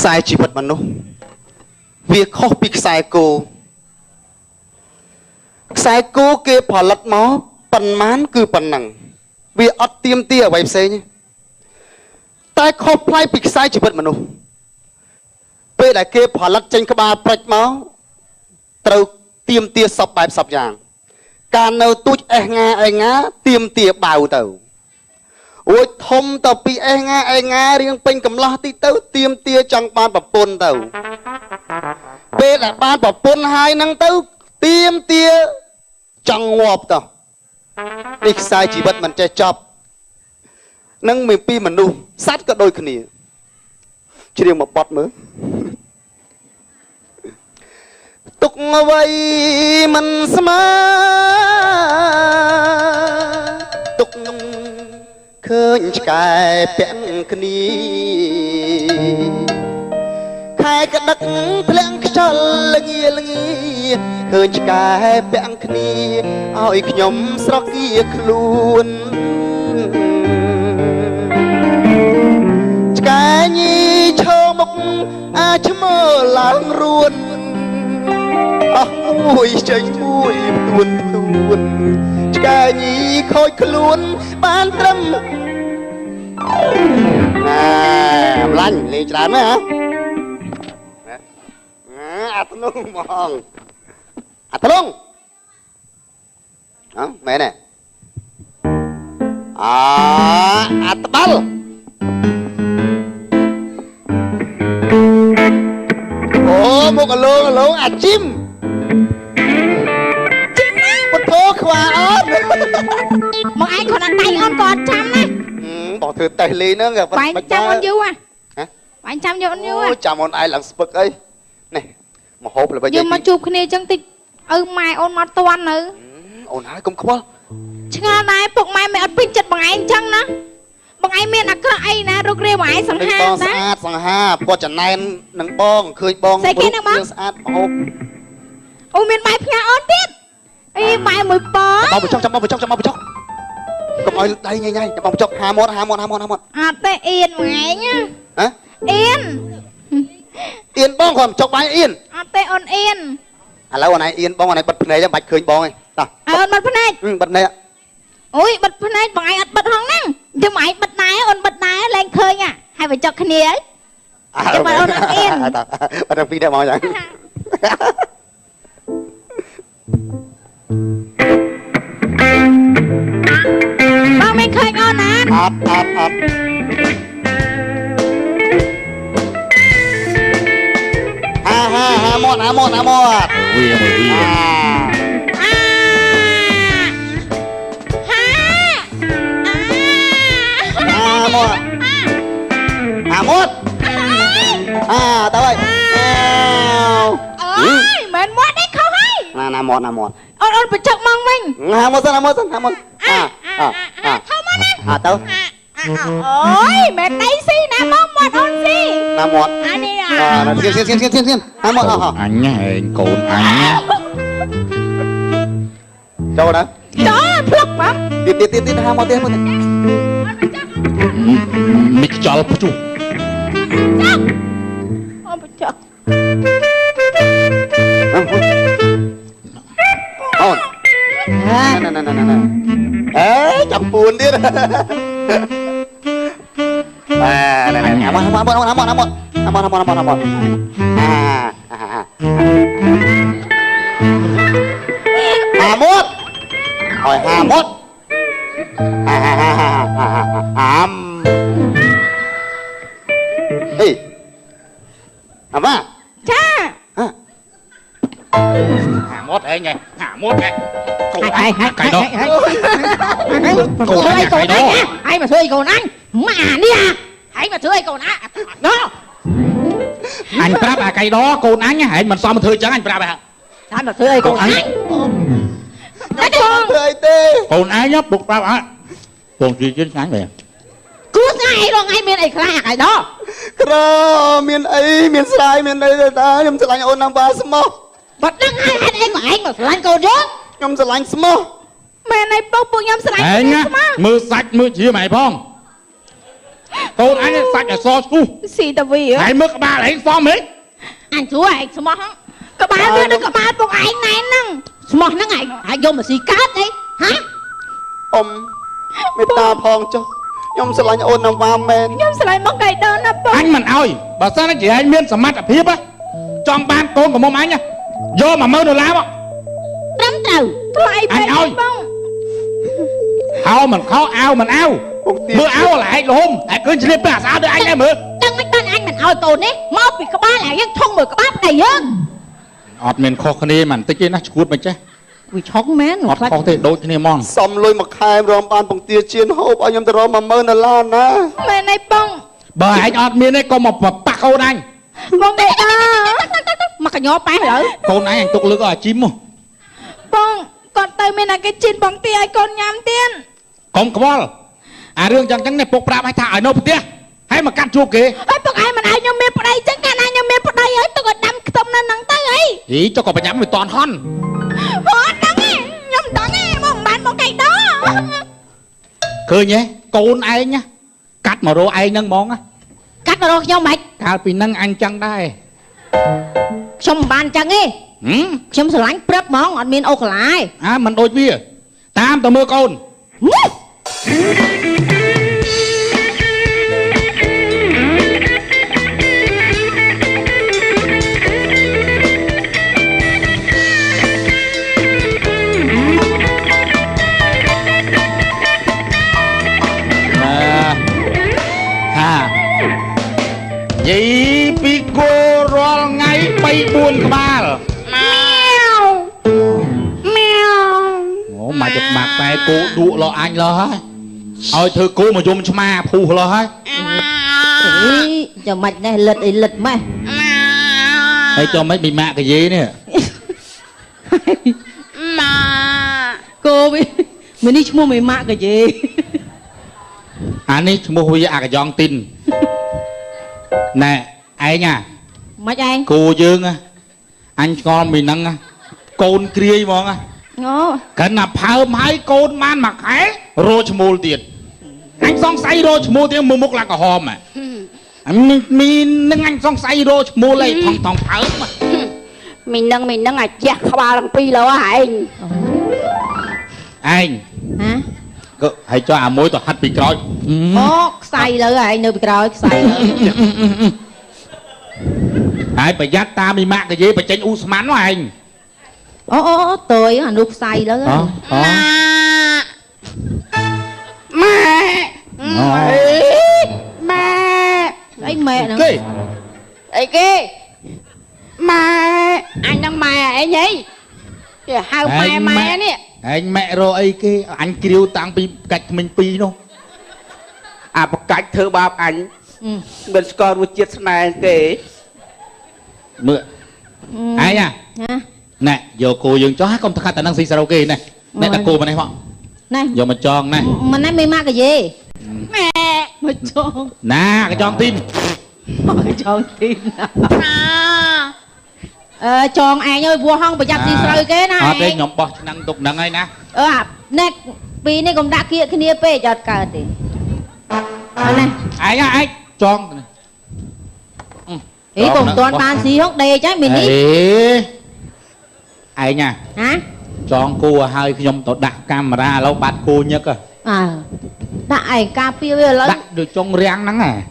sai chỉ vật mà nó việc khó bị sai cô kia bỏ lật máu phần mán cứ phần nặng vì ớt tiêm tia vậy xe nhé tai khó play bị sai chỉ vật mà nó bây đại kia bỏ lật trên các ba bạch máu trâu tiêm tia sập bài sập dạng càng nâu tút e ngá tiêm tia bào tàu ôi thông tàu bị e ngá riêng bên cầm lo tí tàu tiêm tia trong ban bập pôn tàu bây đại ban bập pôn hai năng tàu tiêm tia trong ngọp tàu đi sai chỉ vật mình che chọc nâng mình pi mình nu sát cả đôi khỉ chỉ riêng một bọt mới tục vậy mình smá tục khơi cài bẹn khỉ khai cái đất phèn cho lưng khơi cài bẹn khỉ ôi nhom sọc kia luôn cái nhì cho mốc chấm mơ láng ruột mùi chanh mùi tuôn cái nhì khôi luôn ban trâm lanh lên trán hả lung mong lung mẹ này bal một cái lông chim một phố khoa ớt một anh còn ăn tay on còn trăm này bỏ thử tay ly nữa kìa bạn trăm on dư à hả bạn trăm vô on dư à trăm on ai làm spực ấy này mà hộp là bây giờ nhưng mà chụp cái này chân tịch mai on mà toan nữa on ai cũng không chừng này bụng mai mẹ ăn pin chật bằng anh chăng nó bằng anh miền ăn cái ai nè rồi kêu mày sẵn ha đó sẵn ha qua trận này nâng bong khơi bong sai kia nè bong ôi miền mai phía on tiếp ê mai mới bó bong bong chóc cầm ơi đây nhai bong chóc hà một tê yên mày nhá hả yên bong còn chóc bài yên tê on yên lâu này yên bong này bật này cho bạch khơi bong này ta bật này bật này ôi bật này bằng ai bật không năng chứ mày bật này on bật này lên khơi nha hay phải cho cái này ấy cho mà on yên ở trong video mọi người bao mình khơi ngon á ha một tao ơi ơi mình muốn đấy không hay là một on phải chọc mong mình một thâu mà tao ôi mẹ đây xí nè mong một on xí là một anh đi à xin một anh hẹn cồn anh đâu đó đó phước mà tiền hai một tiền mít chal pucu on phải chọc nè chậm buồn đi này một hỏi hà mốt ê mà cha Hà mốt ấy nghe cồn anh cái đó cồn anh cái đó ai mà thuê cồn anh mà đi à ai mà thuê cồn anh đó anh prap cái đó cồn anh nhá hãy mình sao mà thuê chẳng anh prap à ai mà thuê cồn anh nói con thuê tê cồn anh nhá buộc prap á cồn gì trên sáng này cứ ngay rồi ngay miền này khai cái đó miền ấy miền sai miền đây ta nhầm sẽ lạnh ôn năm ba small bật đăng hai anh mà anh mà lạnh cồn chứ nhầm sẽ lạnh small mẹ này bốc bụng nhầm sẽ lạnh anh á mưa sạch mưa chia mày phong Cô anh sạch ở so su. Xì tao vì Hãy mực bà lấy xóm ấy. anh chúa anh sao mà không các bạn biết được các bạn buộc anh này nè sao mà nó ngày vô mà xì cát đấy hả អ៊ំមេត្តាផងចុះខ្ញុំស្រឡាញ់អូនណាវ៉ាមែន ខ្ញុំស្រឡាញ់មកកៃដើណាបង Anh mình ơi. Bà sao nó chỉ anh miên sầm mặt ở phía á. Trong ban con của mông anh nha. Vô mà mơ đồ lắm á. ត្រឹមត្រូវថ្លៃពេកបង Ao mình khó ao mình ao. Mưa ao là anh luôn. Anh cứ chỉ biết sao được anh em mưa. ដឹងមិនបានអញមិនអោយកូននេះមកពីក្បាលហើយយើងធំមួយក្បាលប្តីយើង Ọt mình khó khăn đi mà tích cái nó chuột mình chứ. វាឆុងមែន Ọt khó thể đôi cái này mong. សំលុយមួយខែរំបានបង្ទាជៀនហូបឲ្យខ្ញុំទៅរក$10000ណា មែនឯងបង Bà anh ọt miên ấy có một bạc cô anh. បងបេតាមកកញ្ញោប៉ែឥឡូវ Cô anh tục lực ở chim không. បងគាត់ទៅមានតែគេជិនបងទីឲ្យកូនញ៉ាំទៀត Không có bol. À riêng chẳng chẳng này phục rạp hay thả ở nộp tiếc. Hay mà cắt chuột kì. ហើយពុកឯងមិនឲ្យខ្ញុំមានប្តីចឹងកាលណាខ្ញុំមានប្តីហើយទុកឲ្យដាំខ្ទឹមនៅហ្នឹងទៅអី Ý cho có phải nhắm với toàn hon. អត់ដឹងទេខ្ញុំដឹងទេមកមិនបានមកកៃដោ Khơi nhé. Con anh nhá. Cắt mà rô anh nâng món á. កាត់មករកខ្ញុំមិន Cao vì nâng anh chẳng đây. ខ្ញុំមិនបានចឹងទេ ខ្ញុំស្រឡាញ់ព្រឹបហ្មងអត់មានអូកន្លាយ À mình đôi bia. Tam tao mưa con. Vậy vì cô rồi ngay bay buồn cái ba rồi. Mèo Mèo Ủa mà chụp mặt tay cô đụ lo anh lo hả? Ôi thưa cô mà dùng cho ma phù lo hả? Ý, cho mạch này lịch mày Ê cho mấy bị mạ cái gì nè. Cô bị mình đi mua mày mạ cái gì Anh ấy mua huy à cái giòn tin. Nè anh nha. Mạch anh Cô Dương á. Anh con mình nâng á. Côn kia mong á. Ngô Cái nạp phao máy côn man mặc hái. Rô cho mô tiền. Anh xong say rô cho mô tiền mô mốc là cả hòm à. Mình nâng anh xong say rô cho mô lấy thòng thòng phao mà. Mình nâng à chắc không bao lần pi đâu á anh. Anh hả hãy cho à mối tao hắt bị coi. Ô xay lỡ rồi nơi bị rồi xay Hãy phải dắt ta bị mạ cái gì phải tránh u smán đó anh. ô tôi hả nút xay lỡ rồi Mẹ ấy mẹ nữa Kì ấy kia mẹ anh đang mẹ ấy nhỉ hai mẹ nè anh mẹ rồi ấy kia anh kêu tăng bị cách mình pi đâu. À một cách thơ bạp anh mình còn một chiếc này kể Mưa ai à hả nè giờ cô dừng cho hát công thức tài năng si karaoke này nè là cô mà này họ này giờ mình tròn này mà nãy mày mạ cái gì mẹ mày tròn nè cái tròn tim cái tròn tim tròn ai ơi vua hông phải chặt gì sợi cái này ở đây nhóm bò năng tục năng ấy nè nè vì này cũng đã kia kia pe chặt cả đi này ai nha ai tròn ý cùng toàn ban xí hốc đây trái mình đi ai nha hả tròn cô hơi nhóm tổ đặt camera lâu bắt cô nhất à đại cà phê bây giờ đặt được trong riêng nắng à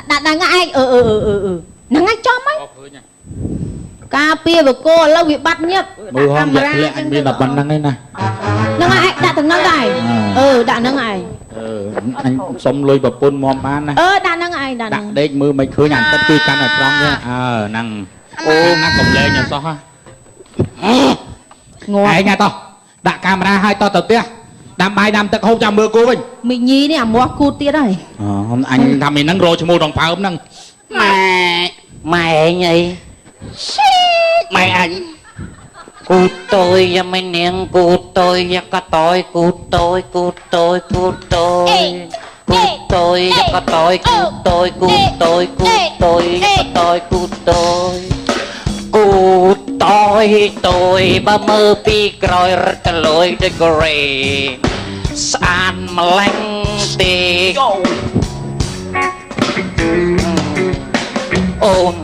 đã ngay nắng ngay cho mấy cà phê của cô lâu bị bắt nhấp mưa hôm vậy lẹ anh đi lập bắn nắng ấy nè nắng ai đã từng nắng này đã nắng ai anh xong lôi vào pôn mom ăn này đã nắng ai đã đặt đây mưa mấy khứa nhàn tất tươi căn ở trong nhá năng năng cầm lệ nhà so ha ai nghe to đặt camera hai to tập tia đam bài đam tật hôn chào mưa cô mình nhí nè mua cút tiết rồi anh thầm mình nắng rô cho mua đồng pháo nâng mẹ nhỉ mẹ anh cút tôi và mấy niệm cút tôi và có tôi cút tôi cút tôi cút tôi cút tôi và có tôi cút tôi cút tôi cút tôi và có tôi cút tôi ba mơ pi còi rất lối để cười san mà lanh tì អូន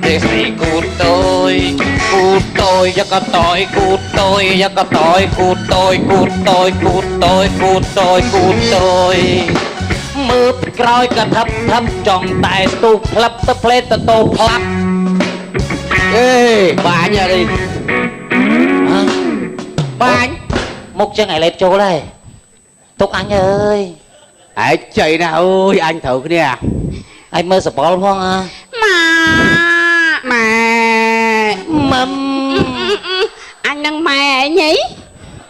ទេស្រីគូតូយយកកតយគូតូយយកកតយគូតូយគូតូយគូតូយគូតូយគូតូយមើលពីក្រោយកថាប់ចង់តែស្ទូផ្លាប់ទៅផ្លេតទៅតោផ្លាប់អេបាញ់អីបាញ់មុខចឹងឯលេបចូលហើយទុកអញអើយ ឯចៃណាអូយអញត្រូវគ្នា អញមើលសបល់ផងអា ម៉ែ ម៉ម អញនឹងម៉ែឯងហី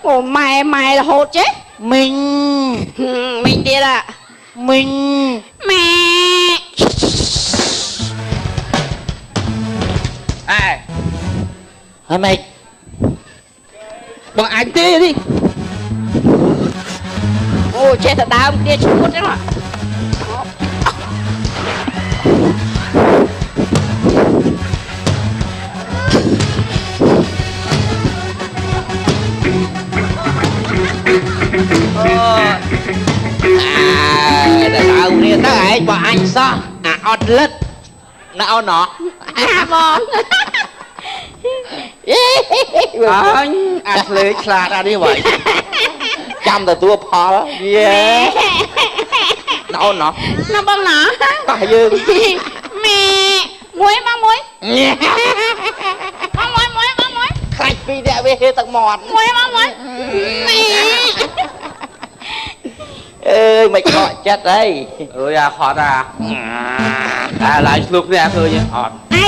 អូម៉ែរហូតចេះ មីង មីងទៀតអា មីង ម៉ែអេ ហើយម៉េច បងអញទេនេះអូចេះតែដើមគ្នាឈួតចឹងហ៎តែដើមគ្នាទៅឯងបងអញសោះអាអត់លិតណាអូនណោះអាបងអញអាឆ្លេងខ្លាតអានេះវិញចាំទទួលផលយេណោណោណាបងណាកោះយើងម៉ែមួយមកមួយខ្លាច់ពីអ្នកវាហេទឹកមាត់មួយមកមួយម៉ែអើយមិនខកចិត្តអីអើយអាខត់អាឡើយឆ្លុះគ្នាឃើញអត់អី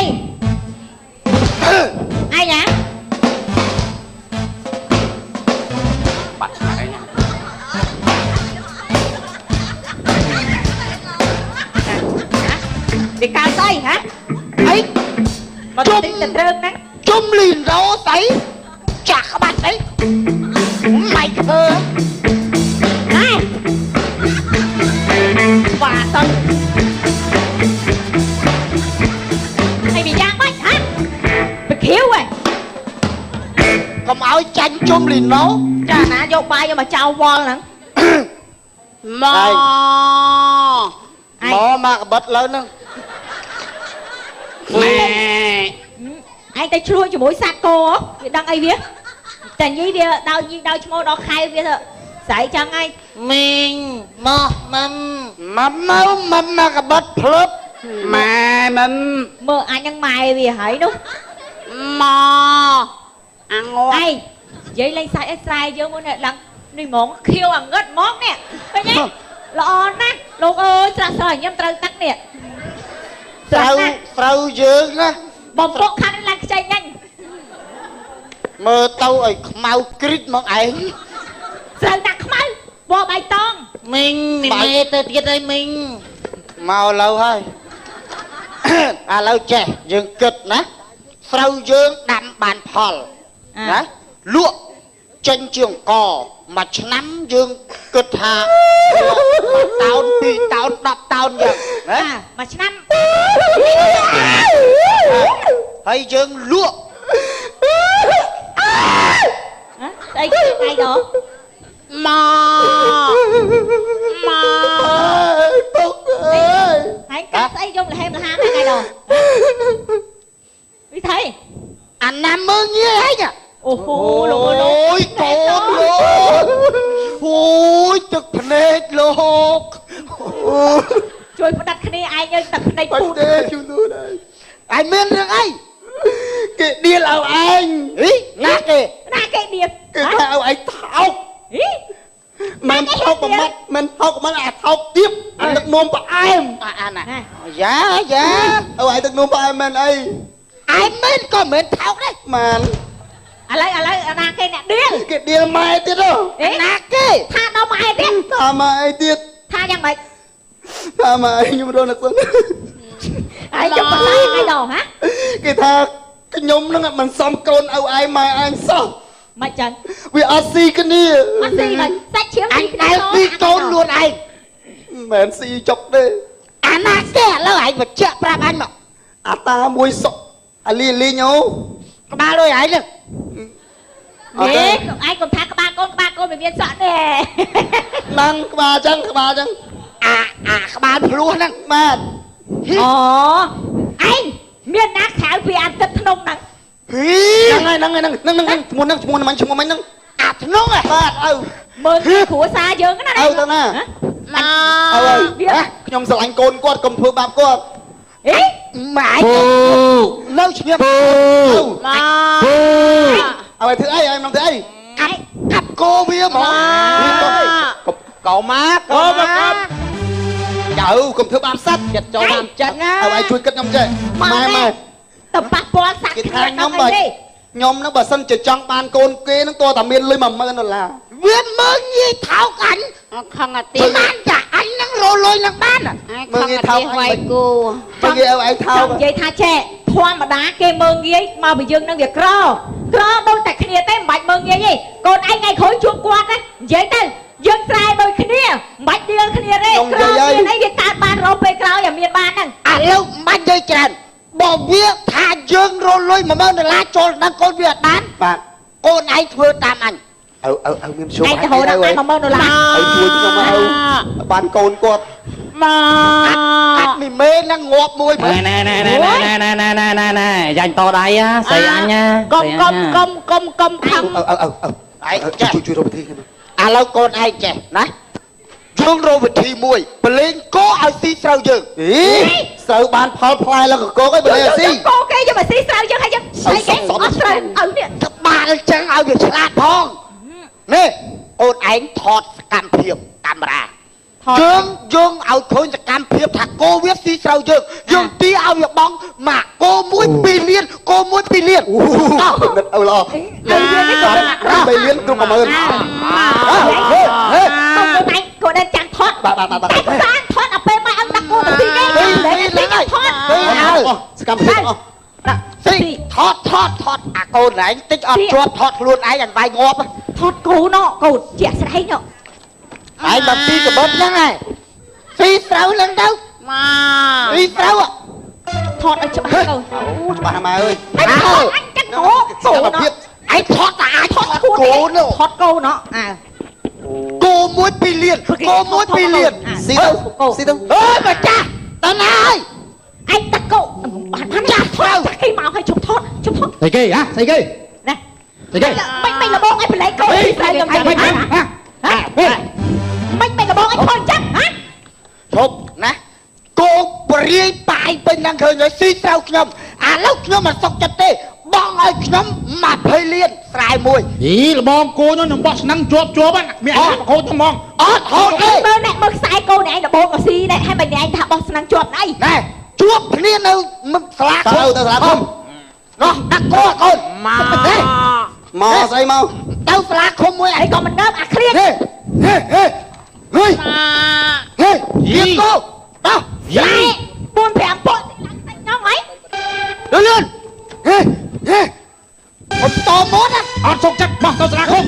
ណាបាត់ឆ្ងាយណាវាកាលស្អីហ៎អីមកតិចទៅត្រឹងណាជុំលីនរោស្អីចាក់ក្បាច់អីមិនធ្វើណែវ៉ាតន់ហើយវាយ៉ាងម៉េចហ៎វាខៀវហ៎កុំឲ្យចាញ់ជុំលីនរោចាណាយកបាយយកមកចោលវល់ហ្នឹងមកកបិតលើហ្នឹងម៉ែឯងទៅឆ្លោះជាមួយសត្វគោវាដឹងអីវាតែនិយាយវាដល់ញីដល់ឈ្មោះដល់ខែវាទៅស្អីចឹងឯង មីងមកម៉ម មកកបិតភ្លឹបម៉ែមិន មើលអញនឹងម៉ែវាហើយនោះ មកអាងត់ ឯងនិយាយលេងសាច់អីស្រែយើងមកនេះឡើងនេះហ្មងខៀវអាងឹតហ្មងនេះឃើញទេល្អណាស់លោកអើយស្រស់ស្រស់ញ៉ាំត្រូវទឹកនេះ ត្រូវយើងណា បំពុកខាងនេះឡើងខ្ចីញ៉ាញ់ មើលទៅឲ្យខ្មៅគ្រិចមកឯង ត្រូវដាក់ខ្មៅបបៃតង មីងមីមេទៅទៀតហើយមីង មកឥឡូវហើយ ឥឡូវចេះយើងគិតណាស្រូវយើងដាំបានផលណាលក់ចេញជាអង្គមួយឆ្នាំយើងគិតថា1តោន2តោន10តោនយ៉ាងណា មួយឆ្នាំ ហើយយើងលក់ ស្អីគេថ្ងៃđó មកពុកអើយ ហើយកាត់ស្អីយកលហេមលហាថ្ងៃđó វិថី អាណាមើងងាយហ៎ អូហូលោកអើយ កូនលោកអូយទឹកភ្នែកលោក ជួយផ្ដាត់គ្នាឯងយើងទឹកភ្នែកពូត ទេជួយនោះដែរឯងមានរឿងអីគេដៀលឲ្យឯងណាគេ ណាគេដៀប គេថាឲ្យឯងថោក ហី មិនថោកប្រមាត់មិនថោកប្រមាត់អាថោកទៀតអាទឹកនោមផ្អែមអាណាយ៉ាឲ្យឯងទឹកនោមផ្អែមមែនអីឯងមិនក៏មិនថោកដែរមែន ឥឡូវណាគេអ្នកដៀល គេដៀលម៉ែទៀតណាគេ ថាដល់ម៉ែទៀត ថាម៉ែទៀត ថាយ៉ាងម៉េច ថាម៉ែខ្ញុំរត់នឹកសិន ហើយចុះបន្លែថ្ងៃđóហ៎ គេថាខ្ញុំនឹងមិនសមកូនឲ្យឯងម៉ែឯងសោះ មិនចឹង វាអត់ស៊ីគ្នា អត់ស៊ីមិនសាច់ឈាម អញដែលស៊ីកូនខ្លួនឯងមិនស៊ីចុកទេអាណាគេឥឡូវឯងបញ្ជាក់ប្រាប់អញមកអាតាមួយសុកអាលីលីញអូក្បាលដូចឯងហ្នឹង ឯងកុំថាក្បាលកូនវាមានសក់ទេ ហ្នឹងក្បាលអញ្ចឹង ក្បាលភ្លោះហ្នឹង បាទ អូឯងមានណាខៅពីអាទឹកធ្នំហ្នឹង ហ្នឹងឈ្មោះហ្នឹង អាធ្នុងហ៎ បាទឪ មើលពីគ្រួសារយើងណា ឪទៅណា ណា ឪខ្ញុំស្រឡាញ់កូនគាត់កុំធ្វើបាបគាត់ អី ម៉ែ ពូ នៅឈ្ងៀម ពូ ឪ ពូ ឲ្យធ្វើអីឲ្យខ្ញុំធ្វើអី កាប់គោវាហ្មង កោម៉ាកោម៉ា ចៅកុំធ្វើបាបសត្វ ចិត្តចូលតាមចិត្តណា ឲ្យឲ្យជួយគិតខ្ញុំចេះម៉ែ ទៅប៉ះពាល់សាក់ គេ គ្នា ថាខ្ញុំ អី បើ ទេ ខ្ញុំហ្នឹងបើសិនជាចង់បានកូនគេហ្នឹងតើតែមានលុយ$10000 វាមើលងាយថោកអញ ខំអាទី ទីបានចាអញហ្នឹងរលុយនឹងបាន មើលងាយថោកអញ វាយគូ មើលងាយឲ្យឯងថោ ច ក ង់និយាយថាចេះធម្មតាគេមើងងាយមកពីយើងនឹងវាក្រដូចតែគ្នាទេមិនបាច់មើងងាយទេកូនឯងថ្ងៃក្រោយជួបគាត់ណានិយាយទៅយើងស្រែដូចគ្នាមិនបាច់ដៀលគ្នាទេក្រមានអីវាកើតបានរកពេលក្រោយឲ្យមានបានហ្នឹង ឥឡូវមិននិយាយច្រើនបើវាថាយើងរលុយ$10000ចូលដល់កូនវាអត់បាន បាទ កូនឯងធ្វើតាមអញ ឪមានជួប ឯងទៅហៅដល់ឯង$10000 ឲ្យជួយខ្ញុំមកបានកូនគាត់ កាត់មីមេហ្នឹងងាប់មួយ ណែយ៉ាញ់តដៃស្អីអញណា កុំខំ ឯងជួយរកវិធីខ្ញុំ ឥឡូវកូនឯងចេះណាយើងរកវិធីមួយប្រឡែងគោឲ្យស៊ីស្រូវយើង អីស្រូវបានផលផ្លែแล้วក៏កោកឯងបើលេស៊ី កូគេយកមកស៊ីស្រូវយើងហើយយើងស្អីគេអត់ស្រូវឪនេះ ក្បាលចឹងឲ្យវាឆ្លាតផងនេះអូនឯងថតសកម្មភាពកាមេរ៉ាយើងឲ្យឃើញសកម្មភាពថាគោវាស៊ីស្រូវយើងទីឲ្យវាបងម៉ាក់គោមួយ2លានគោមួយ2លាន អូល្អ ឪវានេះក៏មិន 3លានគ្រប់10000 កូនឯងចាំថត បាទ សានថតឲ្យពេលមកអង្គដាក់គូទៅទីនេះតែថត សកម្មភាពអស់ ស៊ីថតអាកូនឯងតិចអត់ជាប់ថតខ្លួនឯងអញវាយងាប់ ថតគូណកូនជាក់ស្ដែងណ ឯងមកទីកបិតហ្នឹងឯងស៊ីស្រូវហ្នឹងទៅស៊ីស្រូវ ថតឲ្យច្បាស់កូន អូច្បាស់ម៉ែអើយ អញកាត់គូ សកម្មភាព ឯងថតតែអាចថត គូ គោនោះ ថតគូណអើ គោមួយ2លានគោមួយ2លាន ស៊ីទៅស៊ីទៅ អើយម្ចាស់តើណាហើយ ឯងតាក់គូបានចាស់ថតចាស់គេមកឲ្យជុំថត ស្អីគេហ៎ស្អីគេ ណា ស្អីគេ មិនលបងឲ្យប្លែកកូនស៊ីស្រីខ្ញុំចឹងហ៎មិនលបងឲ្យថតចឹងហ៎ ឈប់ណាគោបរាយប៉ាយពេញហ្នឹងឃើញហើយស៊ីស្រូវខ្ញុំឥឡូវខ្ញុំមិនសុខចិត្តទេបងឲ្យខ្ញុំ20លានស្រែមួយ អីលបងគូនោះនឹងបោះស្នឹងជាប់ហ្នឹងមានអាកូនទៅហ្មង អត់ហូតទេ មើលអ្នកមើលខ្សែកូនឯងលបងក៏ស៊ីដែរហើយបើអ្នកឯងថាបោះស្នឹងជាប់អី ណែជួបគ្នានៅសាលា ទៅសាលាឃុំ នោះដាក់គោកូនមក មកស្អីមក ទៅសាលាឃុំមួយ អីក៏មិនដើមអាឃ្លៀត ហេទៀតគោដោះ យ៉ា4 5ពុកខ្ញុំហី លឿនអត់តមកណា អត់សុកចិត្តបោះទៅសាលាឃុំ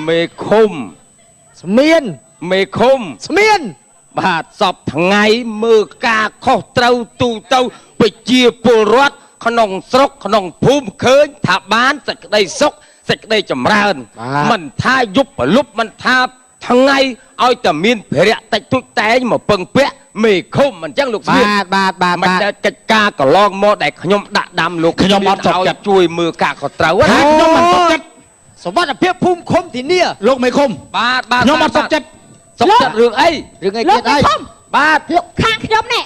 មេឃុំ ស្មៀន មេឃុំ ស្មៀន បាទសពថ្ងៃមើលការខុសត្រូវទូទៅប្រជាពលរដ្ឋក្នុងស្រុកក្នុងភូមិឃើញថាបានសេចក្តីសុខសេចក្តីចម្រើនមិនថាយប់ប្រលប់មិនថាថ្ងៃឲ្យតែមានភារៈតិចតួចតែងមកពឹងពាក់មេឃុំអញ្ចឹងលោកស្រីមិនដែលកិច្ចការកន្លងមកដែលខ្ញុំដាក់ដាំលោកខ្ញុំអត់សុខចិត្តជួយមើលការខុសត្រូវ ខ្ញុំមិនសុខចិត្ត សវត្ថិភាពភូមិឃុំធានា លោកមេឃុំ បាទ ខ្ញុំអត់សុខចិត្ត សុខចិត្តរឿងអី រឿងអី លោក ទៀតអី ខ្ញុំ បាទ លោកខាងខ្ញុំនេះ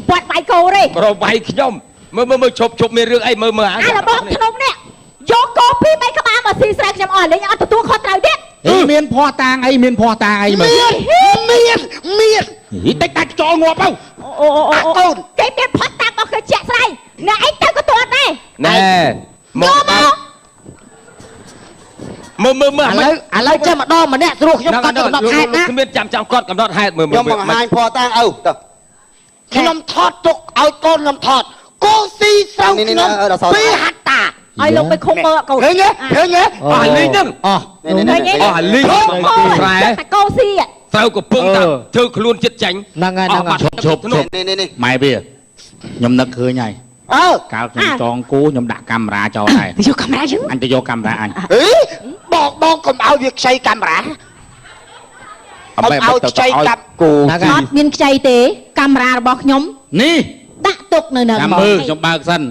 បាត់បាយគោទេ ប្រវាយខ្ញុំមើលឈប់មានរឿងអីមើល អាលបងខ្ញុំនេះយកគោ2 3ក្បាលមកស៊ីស្រាខ្ញុំអស់លេងអត់ទទួលខុសត្រូវទៀត មានភ័ស្តុតាងអីមើល មាន តិចតាច់ចោលងាប់ទៅ កូនគេមានផាត់តាំងមកគឺជាក់ស្ដែងអ្នកឯងទៅក៏ទាត់ដែរ ណែមកមើល ឥឡូវចេះម្ដងម្នាក់ស្រួលខ្ញុំកាត់កំណត់ហេតុណា គ្មានចាំគាត់កំណត់ហេតុមើល ខ្ញុំបង្ហាញភ័ស្តុតាងឪទៅ ខ្ញុំថតទុកឲ្យកូនខ្ញុំថតគោស៊ីស្រូវខ្ញុំពីហាត់ ឲ្យលោកទៅឃុំមើលកូន ឃើញទេឃើញទេ អស់លីងហ្នឹងអស់ នេះនេះ អស់លីងមកស្រែ តែកោស៊ី ត្រូវកំពុងតែធ្វើខ្លួនចិត្តចាញ់ ហ្នឹងហើយហ្នឹងហើយ ឈប់ នេះ ម៉ែវាខ្ញុំនឹកឃើញហើយ អើ កាលខ្ញុំចងគូខ្ញុំដាក់កាមេរ៉ាចោលដែរ ទៅយកកាមេរ៉ាយើង អញទៅយកកាមេរ៉ាអញ ហីបងកុំឲ្យវាខ្ចីកាមេរ៉ា អត់ឲ្យខ្ចីកាប់គូ ហ្នឹង អ ហើយ ត់មានខ្ចីទេកាមេរ៉ារបស់ខ្ញុំ នេះ ដាក់ទុកនៅនឹង ចាំមើលខ្ញុំបើកសិន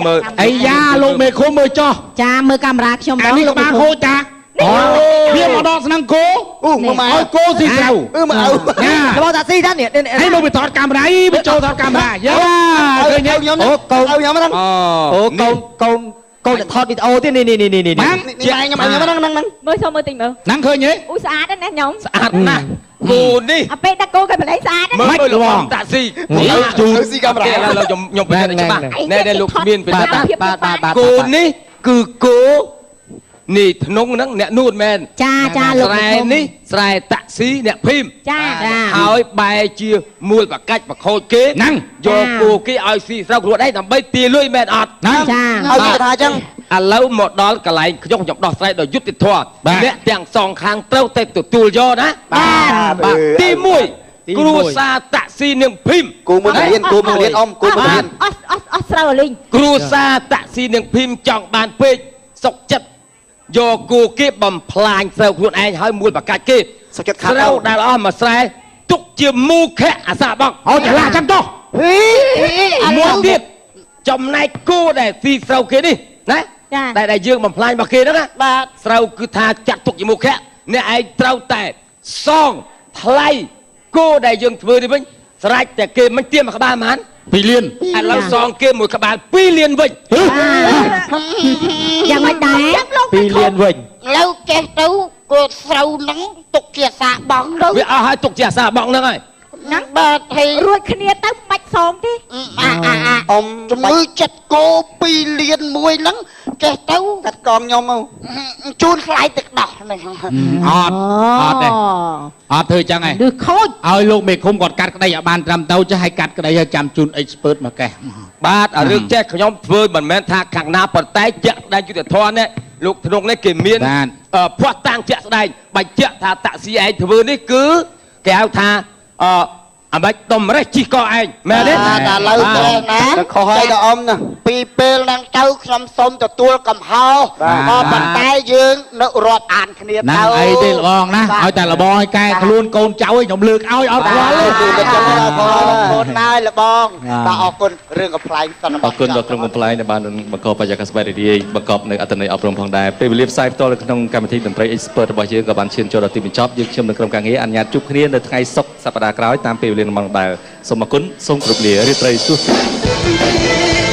មើល អីយ៉ាលោកមេឃុំមើលចោះ ចាមើលកាមេរ៉ាខ្ញុំ អានេះក្បាលខូចតាវាមកដល់ស្នឹងគោ អូមើលមក ឲ្យគោស៊ីស្រូវ មើលមក ណា របស់តាស៊ីតានេះ ហើយមកវាថតកាមេរ៉ាវាចូលថតកាមេរ៉ាយ៉ាឃើញទេ ខ្ញុំអូកូនខ្ញុំហ្នឹង អូកូនថតវីដេអូទៀតនេះ បាន នេះខ្ញុំហ្នឹង មើលសុំមើលតិចមើល ហ្នឹងឃើញទេ អូស្អាតណាស់ខ្ញុំ ស្អាតណាស់គូនេះ អាពេលដាក់គោកែបលែងស្អាតណាស់ មើលលោកតាក់ស៊ី ជូន ស៊ីកាមេរ៉ា ឥឡូវខ្ញុំបញ្ជាក់ច្បាស់ណែលោកមានបញ្ជាក់ បាទ គោនេះគឺគោនេះធ្នងហ្នឹងអ្នកនួនមែន ចាលោក ស្រែនេះស្រែតាក់ស៊ីអ្នកភីម ចាចា ហើយបែរជាមួយបកាច់បខូចគេ ហ្នឹង យកគោគេឲ្យស៊ីស្រូវខ្លួនឯងដើម្បីទាលុយមែនអត់ ហ្នឹង ចា ឲ្យគេថាអញ្ចឹង ឥឡូវមកដល់កន្លែងខ្ញុំដោះស្រាយដោយយុត្តិធម៌អ្នកទាំងសងខាងត្រូវតែទទួលយកណា បាទ ទី1គ្រួសារតាក់ស៊ីនឹងភីម គូមួយរៀនគូមួយរៀនអមគូមួយរៀន អស់ស្រូវលីង គ្រួសារតាក់ស៊ីនឹងភីមចង់បានពេកសុកចិត្តយកគោគេបំផ្លាញស្រូវខ្លួនឯងហើយមួយបកាច់គេ សុខចិត្តខាត់ ស្រូវដែលអស់មួយស្រែទុកជាមូខៈអាសាបក ឲ្យឆ្លាស់ចាំតោះ មួយទៀតចំណែកគោដែលស៊ីស្រូវគេនេះណាដែលយើងបំផ្លាញរបស់គេហ្នឹងណា បាទ ស្រូវគឺថាចាត់ទុកជាមុខៈអ្នកឯងត្រូវតែសងថ្លៃគោដែលយើងធ្វើនេះវិញស្រេចតែគេមិនទៀមមួយក្បាលហ្មង 2លាន ឥឡូវសងគេមួយក្បាល2លានវិញ យ៉ាងម៉េចដែរ 2លានវិញ ឥឡូវចេះទៅគោស្រូវហ្នឹងទុកជាសាកបងទៅ វាអស់ហើយទុកជាអាសាបងហ្នឹងហើយ ហ្នឹងបាទហើយ រួចគ្នាទៅបាច់សងទេ អមជំងឺចិត្តគោ2លានមួយហ្នឹងចេះទៅ កាត់កងខ្ញុំមក ជូនខ្លាយទឹកដោះហ្នឹង អត់ទេអត់ធ្វើចឹងឯង ឬខូច ឲ្យលោកមេឃុំគាត់កាត់ក្តីឲ្យបានត្រឹមត្រូវចេះឲ្យកាត់ក្តីឲ្យចាំជូន expert មកកេះ បាទអារឿងចេះខ្ញុំធ្វើមិនមែនថាខាងណាប៉ុន្តែជាក់ស្ដែងយុទ្ធធរនេះលោកធ្នងនេះគេមានភ័ស្តុតាងជាក់ស្ដែងបញ្ជាក់ថាតាក់ស៊ីឯងធ្វើនេះគឺគេហៅថាអាម៉េចតម្រេះជីកកឯងមែនទេ តែឥឡូវទេណា ខុសហើយដល់អមណា ពីពេលហ្នឹងទៅខ្ញុំសូមទទួលកំហុស បាទ ប៉ុន្តែយើងនៅរាប់អានគ្នាទៅ ហ្នឹងអីទេលបងណាឲ្យតែលបងឲ្យកែខ្លួនកូនចៅឲ្យខ្ញុំលើកឲ្យអត់ខ្វល់ទេ គឺតែចឹងណា អ ផង រគុណណាស់លបងបាទអរគុណរឿងកំ pl ែងសន្និ អរគុណដល់ក្រុមកំ pl ែងដែលបានបង្កបរិយាកាសស្បាយរីករាយបង្កប់នៅអត្ថន័យអប់រំផងដែរពេលវេលាផ្សាយផ្ទាល់នៅក្នុងកម្មវិធីតន្ត្រី Expert របស់យើងក៏បានឈានចូលដល់ទីបញ្ចប់យើងខ្ញុំនិងក្រុមការងារអនុញ្ញាតជួបគ្នានៅថ្ងៃសុក្រសប្តាហ៍ក្រោយតាមពេលវេលាម៉ោងដែលសូមអរគុណសូមគោរពលារាត្រីសួស្តី